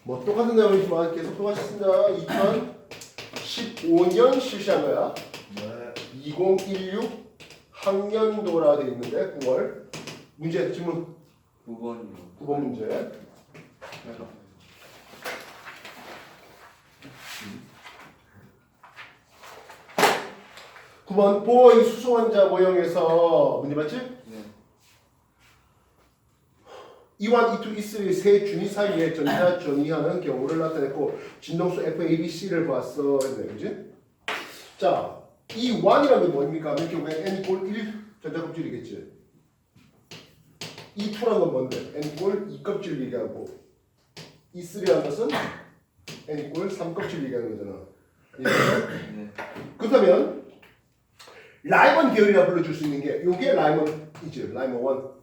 뭐 똑같은 내용이지만 계속 똑같습니다. 2015년 실시한 거야. 네. 2016 학년도라 돼 있는데 9월 문제 질문 9번이요. 9번 문제. 9번 보어의 수소원자 모형에서 문제 맞지? 네. E1, E2, E3의 세 준위 사이에 전자 전이하는 경우를 나타냈고 진동수 FABC를 봤어. 네, 그지? 자, E1이라는 게 뭡니까? 몇 경우에 N 이꼴 1 전자 껍질이겠지. E2라는 건 뭔데? N 이꼴 2껍질 얘기하고 E3라는 것은 N 이꼴 3껍질 얘기하는 거잖아. 네. 그렇다면 라이먼 계열이라 불러줄 수 있는 게 요게 라이먼이지. 라이먼 1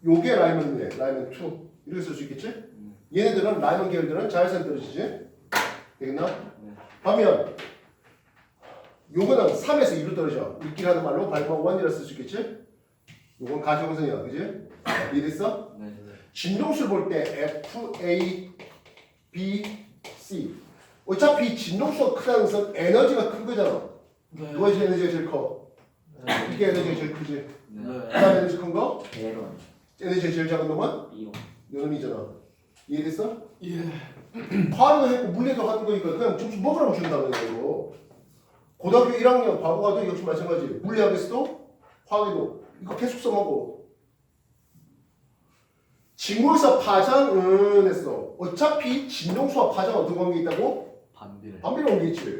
요게 라이먼 라이먼 2 이렇게 쓸 수 있겠지? 얘네들은 라이먼 계열들은 자외선 떨어지지? 되겠나? 네. 반면 요거는 3에서 2로 떨어져. 우리끼리 하는 말로 발광 1이라 쓸 수 있겠지? 요건 가시광선이야, 그지? 이해됐어? 네. 진동수를 볼 때 F, A, B, C 어차피 진동수가 크다는 것은 에너지가 큰 거잖아. 누가 제일 에너지가 제일 커? 이게 에너지가 제일 크지. 네. 그다음 에너지 큰 거? 대론. 에너지가 제일 작은 놈은? 이용. 요놈이잖아. 이해됐어? 예. 과학도 했고 물리도 하는 거니까 그냥 점수 먹으라고 준다는 거고. 고등학교 1학년 과거와도 역시 마찬가지. 물리학에서도 화학에도 이거 계속 써먹고. 직무에서 파장은 했어. 어차피 진동수와 파장 어떤 관계 있다고? 반비례. 반비례 관계있지.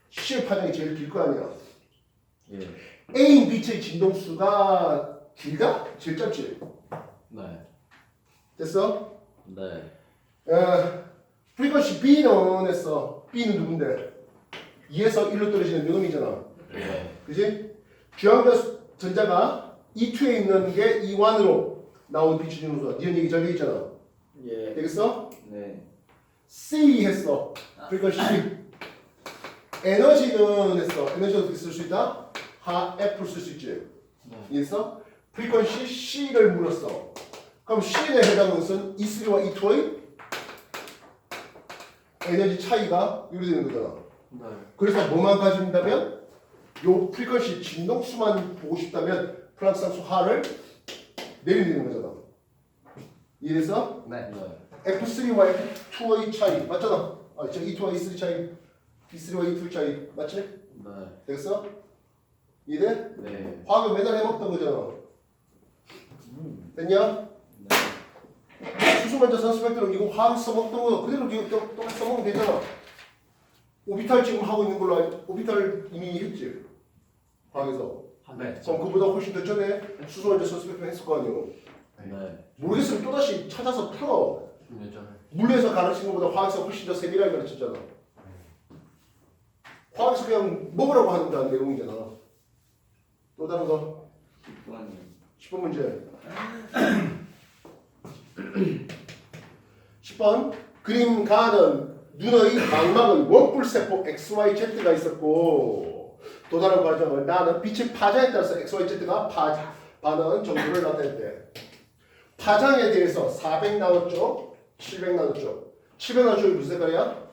C의 파장이 제일 길 거 아니야. 예. A인 빛의 진동수가 길다? 제일 짧지. 네. 됐어? 네. 프리퀀시 B는 했어. B는 누군데? 2에서 1로 떨어지는 요놈이잖아. 네. 그지? 주황별 전자가 E2에 있는 게 E1으로 나온 빛의 진동수가 니은 얘기 전에 있잖아. 예. 되겠어? 네. C 했어. 프리퀀시 C. 에너지는 했어. 에너지 어떻게 쓸 수 있다? 하 F를 쓸 수 있지. 이해했어? 프리퀀시 C를 물었어. 그럼 C에 해당하는 것은 E3와 E2의 에너지 차이가 이렇게 되는 거잖아. 네. 그래서 뭐만 가진다면 요 프리퀀시 진동수만 보고 싶다면 플랑크 상수 하를 내리는 거잖아. 이해됐어? 네. F3와 F2의 차이 맞잖아. 저 E2와 E3 차이, E3와 E2 차이 맞지? 네. 되겠어? 이해돼? 네. 화학을 맨날 해먹던 거잖아. 됐냐? 네. 수소 먼저 선수백들은 이거 화학 써먹던 거 그대로 또 써먹으면 되잖아. 오비탈 지금 하고 있는 걸로 오비탈 이미 했지. 화학에서. 네. 그럼 그보다 훨씬 더 전에 수소 먼저 선수백들 했을 거 아니에요. 네. 모르겠으면 또다시 찾아서 풀어. 예전에. 물리에서 가르치는 것보다 화학에서 훨씬 더 세밀하게 가르쳤잖아. 화학에서 그냥 먹으라고 하는 내용이잖아. 또 다른 거 6번이요. 10번 문제. 10번 그림 가는 눈의 망막은 원뿔세포 XYZ가 있었고 또 다른 과정을 나는 빛의 파장에 따라서 XYZ가 반응 정도를 나타냈대. 파장에 대해서 400 나눴죠? 700 나눴죠? 700 나눈 쪽이 무슨 색깔이야?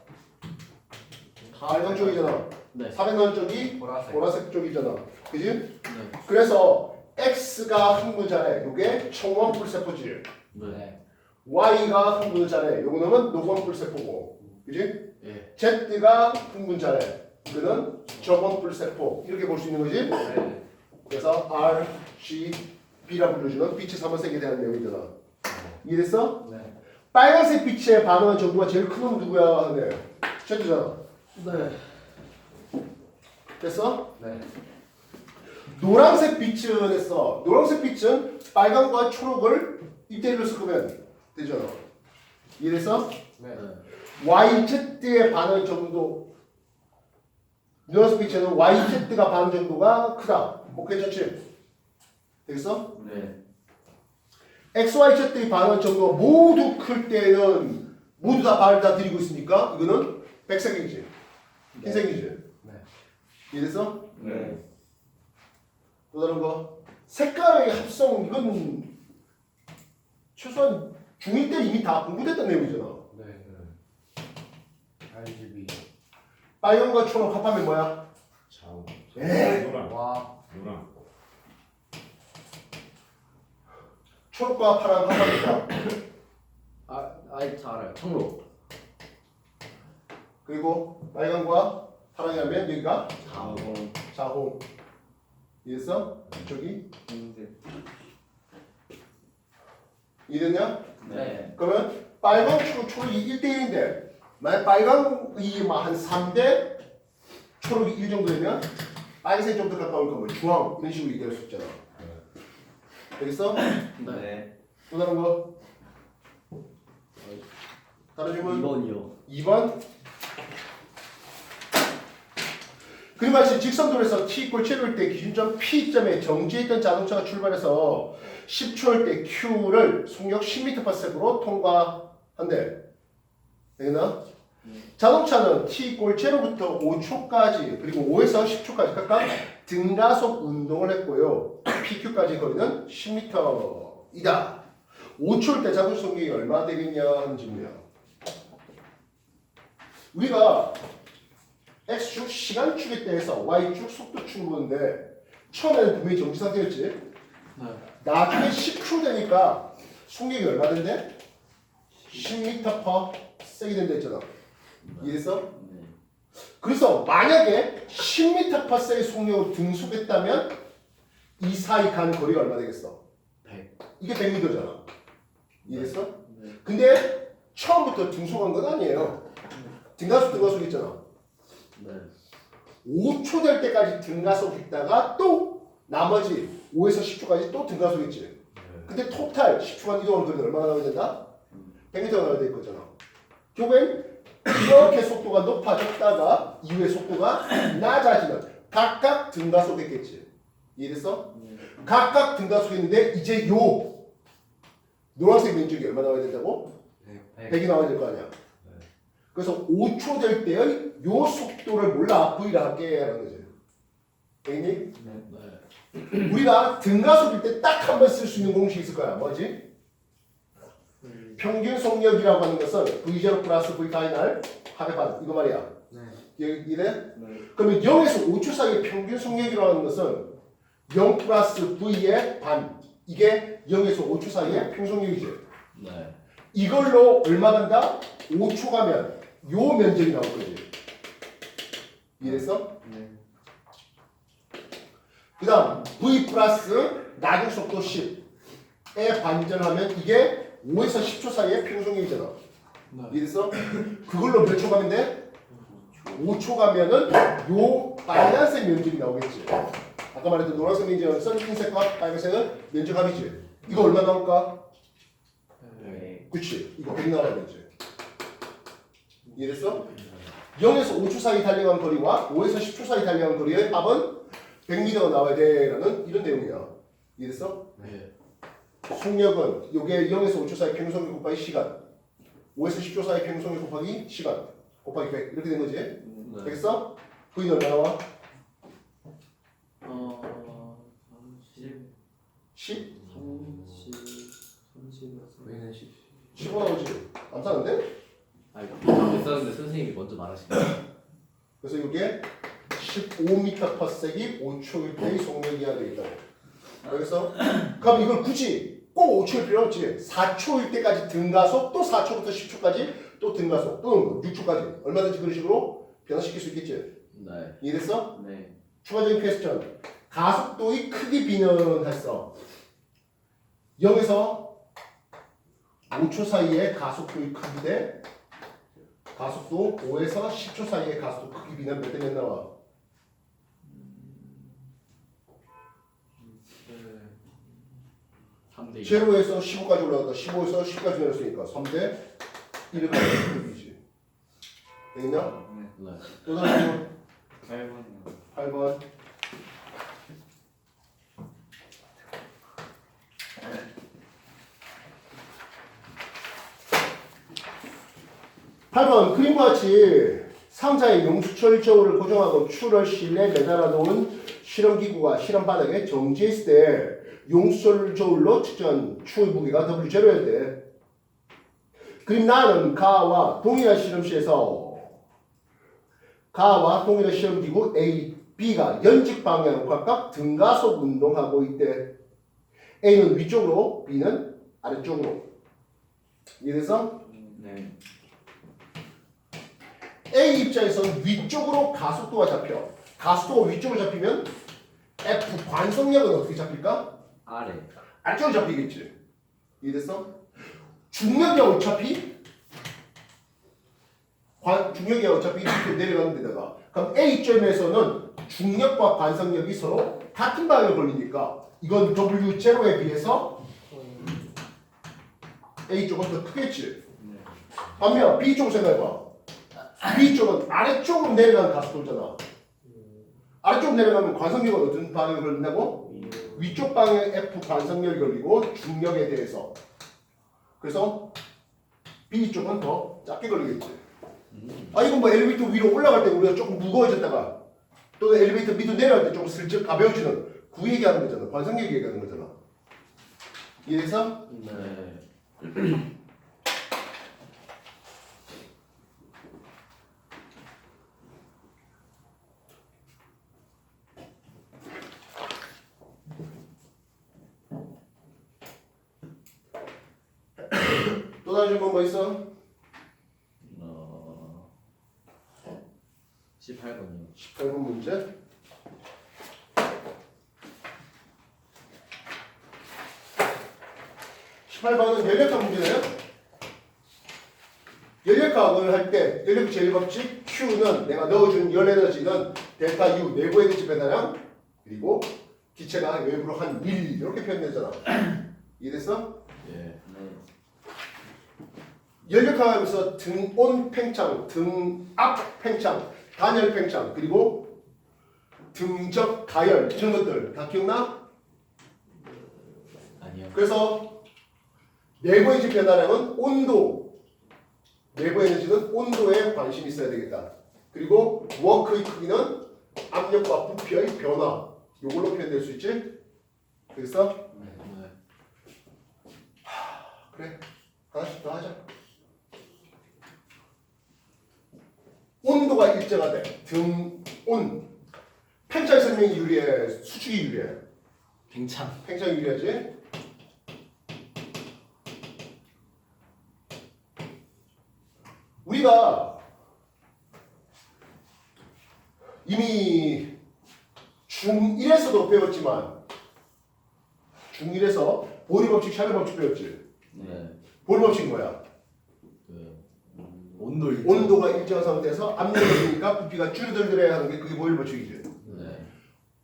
빨간 쪽이잖아. 네. 400 나눈 쪽이 보라색. 보라색 쪽이잖아. 그지? 네. 그래서 X가 흥분자래. 요게 청원뿔세포지. 네. Y가 흥분자래. 요거는 녹원뿔세포고. 그지? 예. Z가 흥분자래. 이거는 저원뿔세포. 이렇게 볼 수 있는 거지? 네. 그래서 R, G, B라 불러주는 빛의 삼원색에 대한 내용이잖아. 이해됐어? 네. 빨간색 빛에 반응한 정도가 제일 큰 건 누구야? 하네. Z잖아. 네. 됐어? 네. 노란색 빛은 했어. 노란색 빛은 빨간과 초록을 1대1로 섞으면 되잖아. 이해됐어? 네. YZ의 반응 정도. 노란색 빛에는 YZ가 반응 정도가 크다. 뭐 괜찮지? 되겠어? 네. XYZ의 반응 정도가 모두 클 때는 모두 다 발을 다 들이고 있으니까 이거는 백색이지. 흰색이지. 네. 이해됐어? 네. 또 다른 거. 색깔의 합성 이건 최소한 중1 때 이미 다 공부됐던 내용이잖아. RGB. 빨간과 초록 합하면 뭐야? 좌우. 에? 노랑. 와. 노랑. 초록과 파랑 합하면 뭐야? 아이 잘 알아요. 청록. 그리고 빨간과 파랑이 하면 여기가 자홍. 자홍. 이해했어? 이쪽이 흰색. 이해됐냐? 네. 그러면 빨간 초록이 1대1인데 만약 빨간이 한 3대 초록이 1 정도 되면 빨간색이 좀 더 가까울 거면 중앙 이런 식으로 얘기할 수 있잖아. 되겠어? 네. 또 다른 거? 다른 질문? 2번이요. 2번 그림같이 직선도로에서 t = 7일 때 기준점 P점에 정지했던 자동차가 출발해서 10초일 때 Q를 속력 10m/s로 통과한대. 되겠나? 자동차는 t = 0부터 5초까지 그리고 5에서 10초까지 각각 등가속 운동을 했고요. PQ까지 거리는 10m이다. 5초일 때 자동 속력이 얼마 되겠냐 하는 질문이야. 우리가 X축 시간축에 대해서 Y축 속도축을 보는데 처음에는 분명히 정지 상태였지. 네. 나중에 10초 되니까 속력이 얼마 된대? 10m/s이 된다 했잖아. 이해했어? 네. 그래서 만약에 10m/s의 속력으로 등속했다면 이 사이 간 거리가 얼마 되겠어? 100. 이게 100m잖아. 이해했어? 네. 근데 처음부터 등속한 건 아니에요. 등가속 있잖아. 네. 5초 될 때까지 등가속 있다가 또 나머지 5에서 10초까지 또 등가속 있지. 근데 토탈 10초간 이동하는 거리는 얼마나 나와야 된다? 100m가 나와야 될 거잖아. 결국엔 이렇게 속도가 높아졌다가 이후에 속도가 낮아지면 각각 등가속했겠지. 이해됐어? 네. 각각 등가속했는데 이제 요 노란색 면적이 얼마 나와야 된다고? 100이 나와야 될 거 아니야. 그래서 5초 될 때의 요 속도를 몰라 V라 할게 라는 거지. 되겠니? 네. 우리가 등가속일 때 딱 한 번 쓸 수 있는 공식이 있을 거야. 뭐지? 평균 속력이라고 하는 것은 V0 플러스 V 파이널 합의 반 이거 말이야. 네. 이래? 네. 그러면 0에서 5초 사이의 평균 속력이라고 하는 것은 0 플러스 V의 반 이게 0에서 5초 사이의 평속력이지. 네. 이걸로 얼마 간다? 5초 가면 요 면적이 나올 거지. 이해됐어? 네. 그 다음 V 플러스 나중 속도 10에 반전하면 이게 5에서 10초 사이의 평속력이잖아. 네. 이해됐어? 그걸로 몇 초 가면 돼? 5초 가면은 요 빨간색 면적이 나오겠지. 아까 말했던 노란색 면적은 흰색과 빨간색은 면적합이지. 이거 얼마 나올까? 네. 그치. 이거 100 나와야 되지. 이해됐어? 0에서 5초 사이 달려간 거리와 5에서 10초 사이 달려간 거리의 합은 100m가 나와야 돼라는 이런 내용이야. 이해됐어? 네. 속력은 요게 0에서 5초 사이 평속력 곱하기 시간 5에서 10초 사이 평속력 곱하기 시간 곱하기 100 이렇게 된 거지? 네. 되겠어? V는 얼마 나와? 30. 10? 30. 보이는 10. 15 나오지? 암산한데? 아니 답을 썼는데 선생님이 먼저 말하시네. 그래서 이게 15m/s이 5초일 때의 속력이어야 되겠다고. 그래서 그럼 이걸 굳이 꼭 5초일 필요 없지. 4초일 때까지 등가속 또 4초부터 10초까지 또 등가속 또는 6초까지 얼마든지 그런 식으로 변화시킬 수 있겠지. 네. 이해됐어? 네. 추가적인 퀘스천. 가속도의 크기 비는했어. 0에서 5초 사이의 가속도의 크기 대 가속도 5에서 10초 사이의 가속도 크기 비는 몇 대 몇 나와? 3대 2. 0에서 15까지 올라갔다 15에서 10까지 내렸으니까 3대 1을 가는 크기지. 되겠냐? 네. 또 다른 8번이요. 8번. 그림과 같이 상자에 용수철 저울을 고정하고 추를 실내 매달아 놓은 실험기구가 실험 바닥에 정지했을 때 용수철 저울로 측정한 추의 무게가 W0여야 돼. 그림 나는 가와 동일한 실험실에서 가와 동일한 시험기구 A, B가 연직 방향으로 각각 등가속 운동하고 있대. A는 위쪽으로, B는 아래쪽으로. 이래서 네. A 입장에서는 위쪽으로 가속도가 잡혀. 가속도가 위쪽으로 잡히면 F 관성력은 어떻게 잡힐까? 아래. 아래쪽으로 잡히겠지. 이해됐어? 중력이 어차피 중력이 어차피 이렇게 내려가는 데다가 그럼 A점에서는 중력과 관성력이 서로 같은 방향을 걸리니까 이건 W0에 비해서 A쪽은 더 크겠지. 네. 반면 B쪽 생각해봐. B쪽은 아래쪽으로 내려가는 가속도잖아. 아래쪽으로 내려가면 관성력은 어떤 방향을 걸린다고? 위쪽 방향에 F 관성력이 걸리고 중력에 대해서. 그래서 B쪽은 더 작게 걸리겠지. 아 이건 뭐 엘리베이터 위로 올라갈 때 우리가 조금 무거워졌다가 또는 엘리베이터 밑으로 내려갈 때 조금 슬쩍 가벼워지는 그 얘기하는 거잖아. 관성력 얘기하는 거잖아. 이해해서? 네. 또 다른 질문 뭐 있어? 18번이요. 18번 문제. (18번은) 연력학 문제네요. 연력학을 할 때 연력 제일법칙 Q는 내가 넣어준 열 에너지는 델타 U 내부 에너지 배달량 그리고 기체가 외부로 한 밀 이렇게 표현되잖아. 이해됐어? 예. 네. 연력학하면서 등온 팽창, 등압 팽창, 단열 팽창 그리고 등적 가열 이런 것들 다 기억나? 아니요. 그래서 내부 에너지 변화량은 온도, 내부 에너지는 온도에 관심이 있어야 되겠다. 그리고 워크의 크기는 압력과 부피의 변화 이걸로 표현될 수 있지? 그래서 네. 그래 하나씩 더 하자. 온도가 일정하대. 등온 팽창 설명이 유리해, 수축이 유리해. 팽창. 팽창이 유리하지. 우리가 이미 중1에서도 배웠지만 중1에서 보리 법칙, 샤넬 법칙 배웠지. 네. 보리 법칙이 뭐야? 그 온도 일정. 온도가 일정한 상태에서 압력이 있으니까 부피가 줄어들어야 하는 게 그게 보일 법칙이지. 네.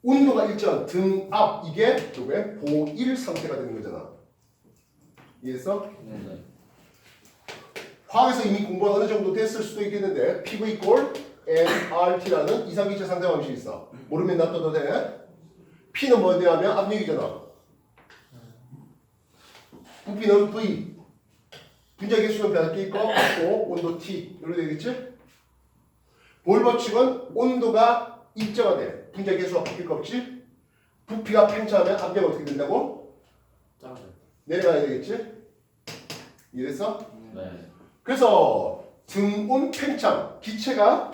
온도가 일정한 등압 이게 왜 보일 상태가 되는 거잖아. 이해했어? 네. 화학에서 이미 공부가 어느 정도 됐을 수도 있겠는데 PV 꼴 nRT라는 이상기체 상대 방식이 있어. 모르면 놔둬도 돼. P는 뭐냐면 압력이잖아. 부피는 V. 분자 개수는 변할게 있고 온도 T 이렇게 되겠지? 보일 법칙은 온도가 일정하대. 분자 개수가 바뀔 거 없지? 부피가 팽창하면 압력은 어떻게 된다고? 내려가야 되겠지? 이해됐어? 네. 그래서 등온 팽창 기체가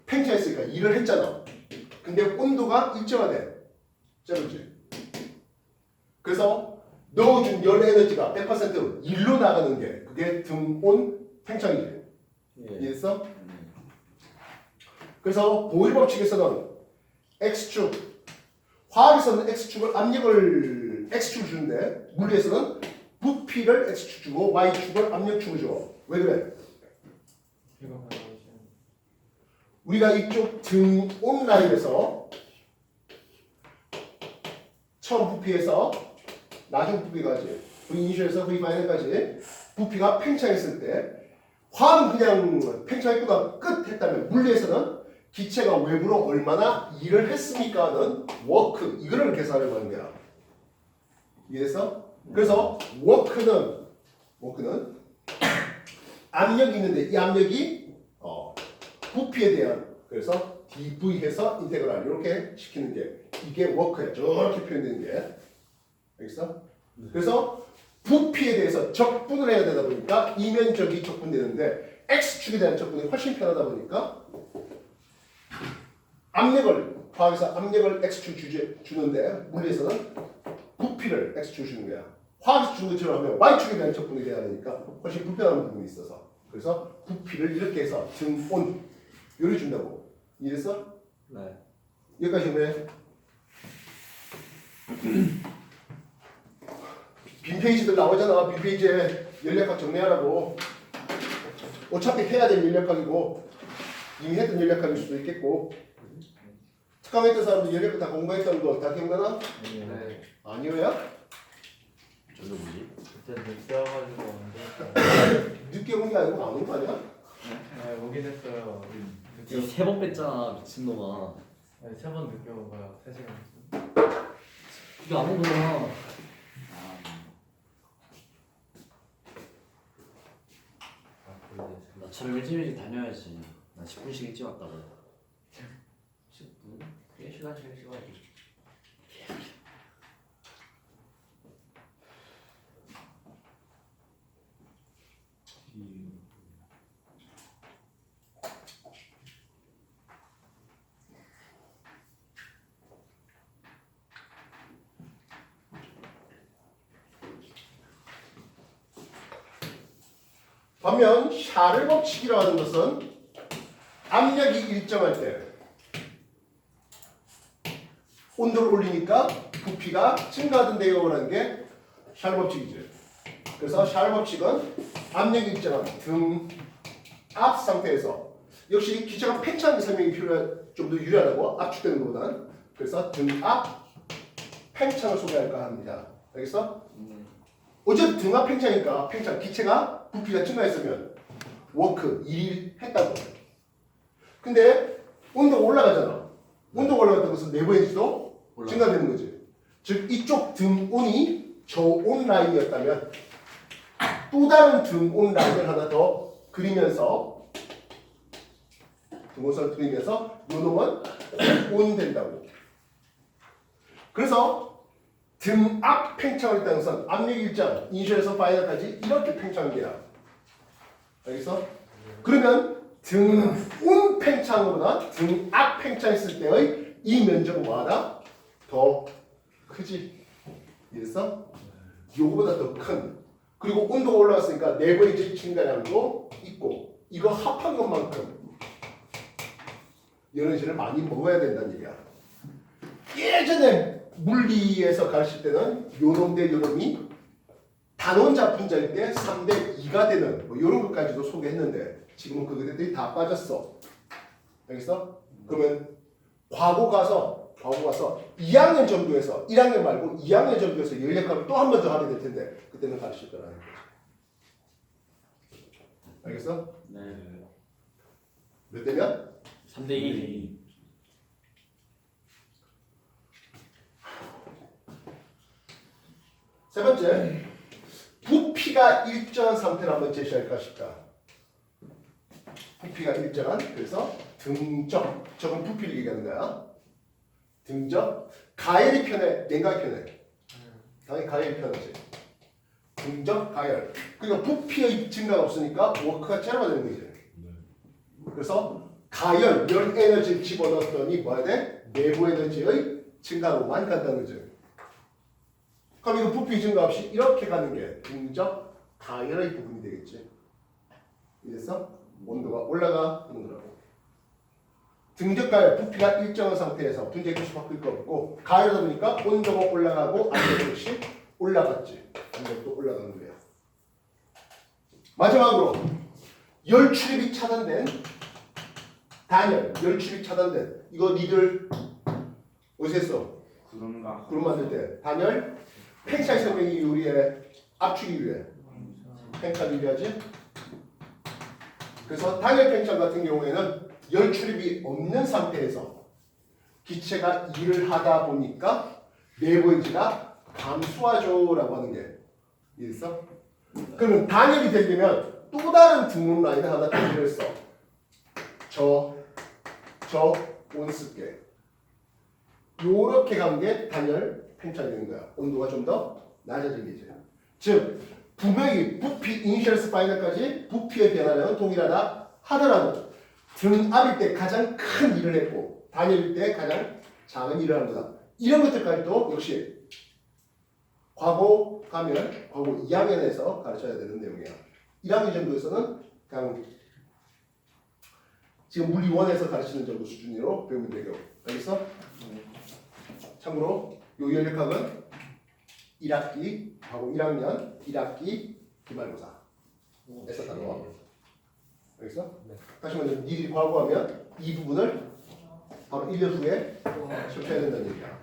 팽창했으니까 일을 했잖아. 근데 온도가 일정하대. 자르지. 그래서 넣어준 열 에너지가 100% 일로 나가는 게 그게 등온 팽창이지. 예. 이해했어? 그래서 보일 법칙에서는 X축, 화학에서는 X축을 압력을 X축을 주는데 물리에서는 부피를 X축 주고 Y축을 압력축을 줘. 왜 그래? 우리가 이쪽 등온 라인에서 처음 부피에서 나중 부피까지 V 이니셜에서 V 파이널까지 부피가 팽창했을 때 화학은 그냥 팽창했구나 끝 했다면 물리에서는 기체가 외부로 얼마나 일을 했습니까는 워크 이거를 계산을 하는 거야. 이해됐어? 그래서 워크는 압력이 있는데 이 압력이 부피에 대한 그래서 dv 해서 인테그랄 이렇게 시키는 게 이게 워크야. 저렇게 표현되는 게 알겠어? 그래서 부피에 대해서 적분을 해야 되다 보니까 이면적이 적분되는데 X축에 대한 접근이 훨씬 편하다 보니까 압력을 화학에서 압력을 X축 주는데 물리에서는 부피를 X축 주는 거야. 화학에서 준 것처럼 하면 Y축에 대한 접근이 돼야 되니까 훨씬 불편한 부분이 있어서 그래서 부피를 이렇게 해서 등온 요리 준다고. 이해했어? 네. 여기까지 왜? 빈 페이지들 나오잖아. 빈 페이지에 연력학 정리하라고. 어차피 해야 될 연력학이고 이미 했던 연력학일 수도 있겠고 특강했던 사람들 연력학 다 공부했던 거 다 기억나나? 네. 아니요야? 저게 뭐지? 그때 늦게 와가지고 왔는데. 늦게 온 게 아니고 안 온 거 아니야? 네, 오긴 했어요. 늦게 이 3번 뺐잖아 미친놈아. 네, 3번 늦게 온 거야. 3시간. 이거 안 온 거야. 나처럼 일찍 다녀야지. 나 10분씩 일찍 왔다고. 10분? 1시간씩 일찍 와야지. 반면 샤를 법칙이라고 하는 것은 압력이 일정할 때 온도를 올리니까 부피가 증가하던데요 라는 게 샤를 법칙이죠. 그래서 샤를 법칙은 압력이 일정한 등 앞 상태에서 역시 기체가 팽창하는 설명이 좀 더 유리하다고 압축되는 것보다는. 그래서 등 앞 팽창을 소개할까 합니다. 알겠어? 어쨌든 등 앞 팽창이니까 팽창 기체가 부피가 증가했으면 워크 일을 했다고. 근데 온도가 올라가잖아. 온도가 올라갔다는 것은 내부 에너지도 증가되는 거지. 즉 이쪽 등온이 저온 라인이었다면 또 다른 등온 라인을 하나 더 그리면서 등온선을 그리면서 요 놈은 온 된다고. 그래서 등 앞 팽창을 했다는 것은 압력 일정 이니셜에서 파이널까지 이렇게 팽창돼야. 알겠어? 그러면 등온 팽창으로나 등 앞 팽창했을 때의 이 면적은 뭐하다? 더 크지. 이랬어? 요거보다 더 큰. 그리고 온도가 올라갔으니까 내부 에너지 증가량도 있고 이거 합한 것만큼 에너지를 많이 먹어야 된다는 얘기야. 예전에 물리에서 가르칠 때는 요놈 대 요놈이 단원자 분자일 때 3대 2가 되는 뭐 이런 것까지도 소개했는데 지금은 그것들이 다 빠졌어. 알겠어? 그러면 과거 가서 2학년 정도에서 1학년 말고 2학년 정도에서 연력학을 또 한 번 더 하게 될 텐데 그때는 가르칠 거라는 거지. 알겠어? 네. 몇 대면? 3대2. 세 번째, 부피가 일정한 상태를 한번 제시할까 싶다. 부피가 일정한, 그래서 등적, 적은 부피를 얘기하는 거야. 등적, 가열이 편해, 냉각이 편해. 당연히 가열이 편하지. 등적, 가열. 그러니까 부피의 증가가 없으니까 워크가 제로가 되는 거지. 그래서 가열, 열 에너지를 집어넣었더니 뭐 해야 돼? 내부 에너지의 증가로만 간다는 거죠. 그럼 이거 부피 증가 없이 이렇게 가는 게 등적 가열의 부분이 되겠지. 이래서 온도가 올라가 하는 거라고. 등적 가열, 부피가 일정한 상태에서 분자의 개수 바뀔 거 없고 가열하다 보니까 온도가 올라가고 압력 역시 올라갔지. 압력도 올라가는 거야. 마지막으로 열 출입이 차단된 단열, 열 출입 차단된 이거 니들 어디서 했어? 구름 만들 때 단열 팽창 설명이 유리해, 압축이 유리해. 팽창이 유리하지? 그래서 단열 팽창 같은 경우에는 열 출입이 없는 상태에서 기체가 일을 하다 보니까 내부 에너지가 감소하죠라고 하는 게 있어. 그러면 단열이 되려면 또 다른 등분 라인을 하나 단열을 써. 저 온습계. 요렇게 간 게 단열 팽창이 되는 거야. 온도가 좀 더 낮아진 게죠. 즉 분명히 부피 이니셜에서 파이널까지 부피의 변화량은 동일하다 하더라도 등 앞일 때 가장 큰 일을 했고 단일일 때 가장 작은 일을 한 거다. 이런 것들까지도 역시 과거 가면 과거 2학년에서 가르쳐야 되는 내용이야. 1학년 정도에서는 그냥 지금 물리 1에서 가르치는 정도 수준으로 배우면 되고. 알겠어? 참고로 요 연력학은 1학기 하고 1학년 1학기 기말고사에서 다뤄. 알겠어? 네. 다시 말해서 니들이 과거하면 이 부분을 바로 1년 후에 접해야 된다는 얘기야.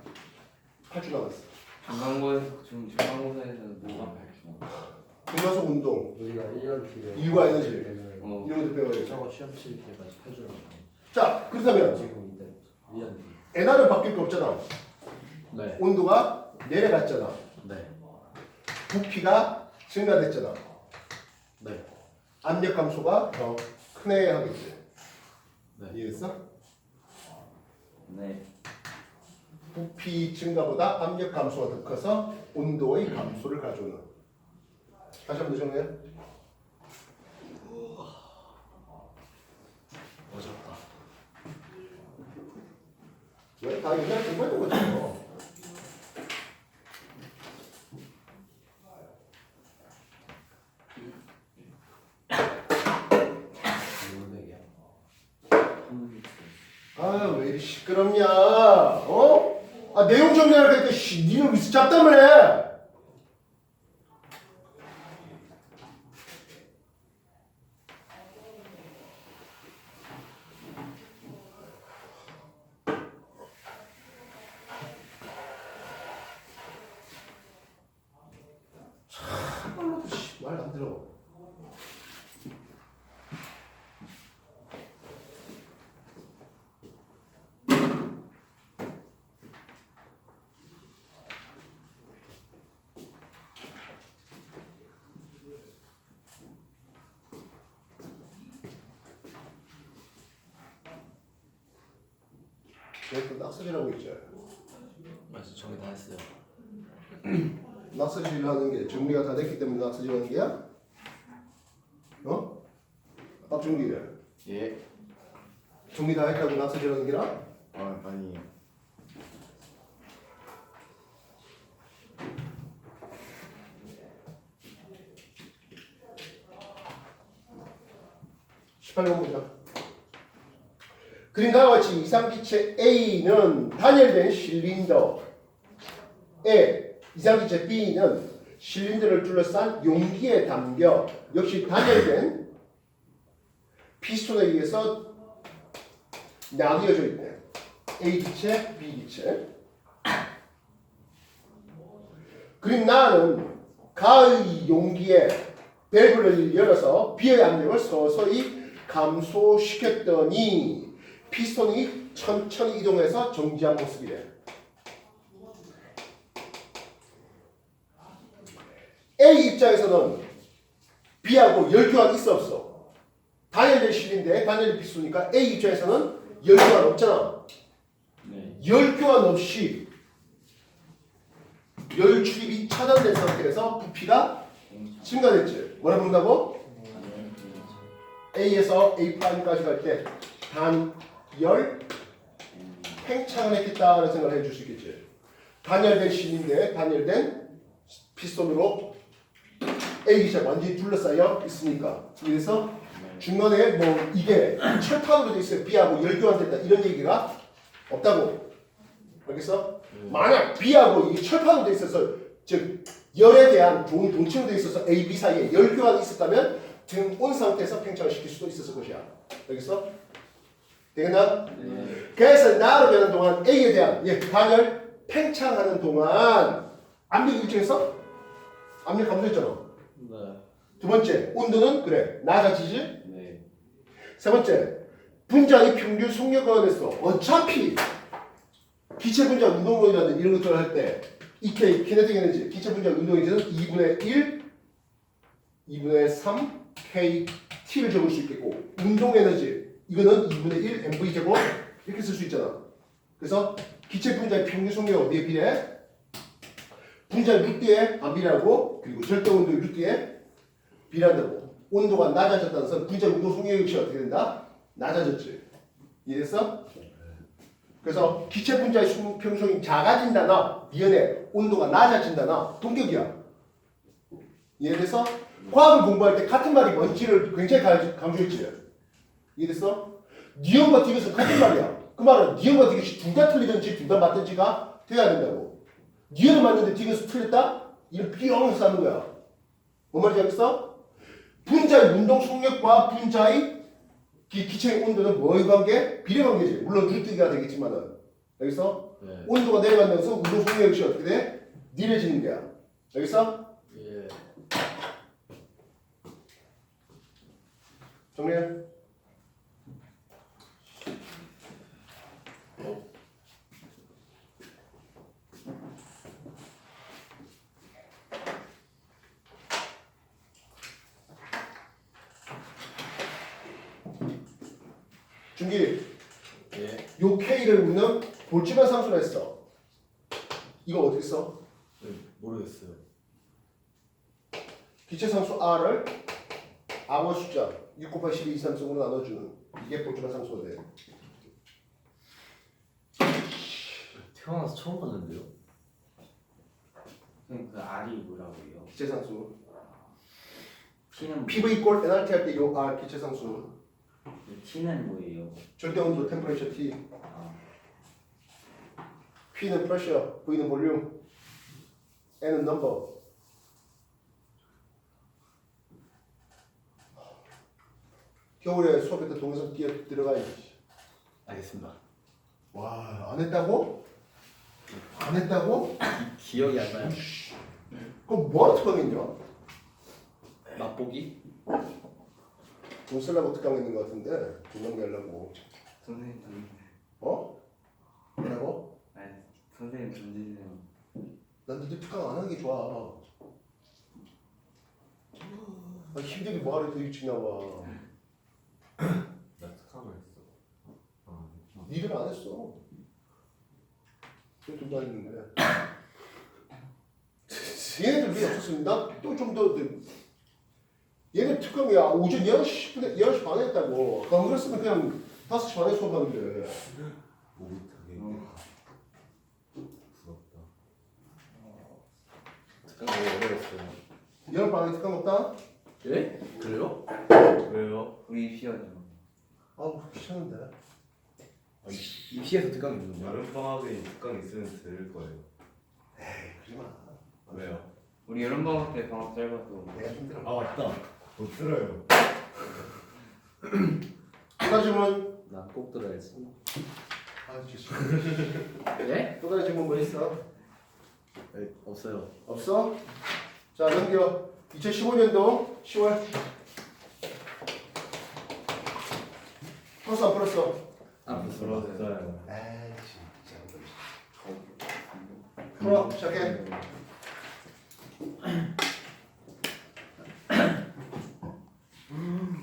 8주 남았어. 중간고사에서는 뭐가 중간속 운동, 우리가 1년 뒤에 이유와 에너지 어. 이런 것도 배워야죠. 저거 시험 칠 때까지 8주 남았어. 자, 그렇다면 지금 이때 1년 뒤. 에너는 바뀔 거 없잖아. 네. 온도가 내려갔잖아. 네. 부피가 증가됐잖아. 네. 압력 감소가 더 크네 하겠지. 네. 이해했어? 네. 부피 증가보다 압력 감소가 더 커서 온도의 감소를 가져오는. 다시 한번 더 정리해. 어렵다. 왜? 다 옛날에 공부했던 거죠. 아, 왜 이리 시끄럽냐? 어? 아, 내용 정리하려고 했더니 니는 위스 잡다며. 참말로 말 안 들어. 또 낙서질하고 있죠. 맞아, 정리 다 했어요. 낙서질하는 게 정리가 다 됐기 때문에 낙서질하는 게야? 어? 박준기 예. 정리 다 했다고 낙서질하는 게라? 아니. 18번 보자. 그림과 같이 이상기체 A는 단열된 실린더에 이상기체 B는 실린더를 둘러싼 용기에 담겨 역시 단열된 피스톤에 의해서 나뉘어져 있네. A 기체, B 기체. 그림 나는 가의 용기에 밸브를 열어서 B의 압력을 서서히 감소시켰더니 피스톤이 천천히 이동해서 정지한 모습이래. A 입장에서는 B하고 열교환 있어 없어? 단열된 실인데 단열된 피스톤이니까 A 입장에서는 열교환 없잖아. 네. 열교환 없이 열 출입이 차단된 상태에서 부피가 증가됐지. 뭐라 부른다고? A에서 A'까지 갈 때 단열 팽창을 했겠다는 생각을 해줄 수 있겠지. 단열된 실인데 단열된 피스톤으로 A 기체 완전히 둘러싸여 있으니까. 그래서 중간에 뭐 이게 철판으로 돼 있어요. B하고 열교환됐다 이런 얘기가 없다고. 알겠어? 만약 B하고 이게 철판으로 돼 있어서 즉 열에 대한 좋은 동층으로 돼 있어서 A, B 사이에 열교환이 있었다면 등 온 상태에서 팽창을 시킬 수도 있었을 것이야. 알겠어? 되겠나? 네. 그래서 나로 되는 동안 A에 대한 단열 팽창하는 동안 압력 일정에서 압력 감소했잖아. 네. 두 번째 온도는 그래 낮아지지. 네. 세 번째 분자의 평균 속력원에서 어차피 기체 분자 운동론이라든 이런 것들을 할 때 EK 키네틱 에너지 기체 분자 운동 에너지는 2분의 1, 2분의 3 KT를 적을 수 있겠고 운동 에너지 이거는 2분의 1 MV 제곱 이렇게 쓸 수 있잖아. 그래서 기체 분자의 평균 속력이 어디에 비례해? 분자 루트에 반비례하고 그리고 절대 온도 루트에 비례한다고. 온도가 낮아졌다는 것은 분자 운동 속력이 어떻게 된다? 낮아졌지. 이해됐어? 그래서 기체 분자의 수평성이 작아진다나 미연에 온도가 낮아진다나 동격이야. 이해됐어? 과학을 공부할 때 같은 말이 뭔지를 굉장히 강조했지. 이해됐어? 니온과 디귿은 같은 말이야. 그 말은 니온과 디귿이 둘 다 틀리든지 둘 다 맞든지가 돼야 된다고. 니온은 맞는데 디귿은 틀렸다? 이런 삐용을 싸는 거야. 뭔 말인지 알겠어? 분자의 운동 속력과 분자의 기체의 온도는 뭐의 관계? 비례 관계지. 물론 루트가 되겠지만은. 알겠어? 네. 온도가 내려가면서 운동 속력 역시 어떻게 돼? 느려지는 거야. 알겠어? 예. 정리해. 준기, 예. 요 K를 우리는 볼지만 상수로 했어. 이거 어떻게 써? 네, 모르겠어요. 기체 상수 R을 R의 숫자 6 곱하기 12 이상성으로 나눠주는 이게 볼지만 상수가 돼. 태어나서 처음 봤는데요. 선생님 그 R이 뭐라고요? 기체 상수. T는 PV 이꼴 NRT 할 때 요 R 기체 상수. T는 뭐예요? 절대 온도 템퍼레처 T. 아, P는 프레셔, V는 볼륨, N은 넘버. 겨울에 수업에 때 동영상 뒤에 들어가야지. 알겠습니다. 와, 안 했다고? 안 했다고? 기억이 안 나요. 그럼 뭐하러 특강했냐? 맛보기? 돈 쓰려고 특강했는 것 같은데 돈 낭비하려고. 선생님 좀 어? 뭐라고? 아니 선생님 좀 주세요. 난 니들 특강 안 하는 게 좋아. 아, 힘들게 뭐하러 더 일찍 나와. 나 특강을 했어. 니들은 안 했어. 돈 다니는데. 얘네들 왜 없었습니다? 또 좀 더 얘네 특강이야. 오전 11시 10분에 11시 반에 했다고. 안 그랬으면 그냥 5시 반에 수업하는데. 목이 되게 부럽다. 특강 너무 어려웠어요. 10시 반에 특강 없다? 예? 그래요? 왜요? 우리 시험이요. 아우 귀찮은데. 입시에서 특강 있는데. 여름방학에 특강 있으면 들을 거예요. 에이 그러지 마. 왜요? 우리 여름방학 때 방학 짧아서 내가 힘들어. 아 맞다. 못 들어요. 또 다른 질문. 난 꼭 들어야지. 아 진짜. 예? 또 다른 질문 뭐 있어? 네, 없어요. 없어? 자 넘겨. 2015년도 10월. 풀었어 안 풀었어? 안 들었어요. 에이 진짜. 풀어 시작해.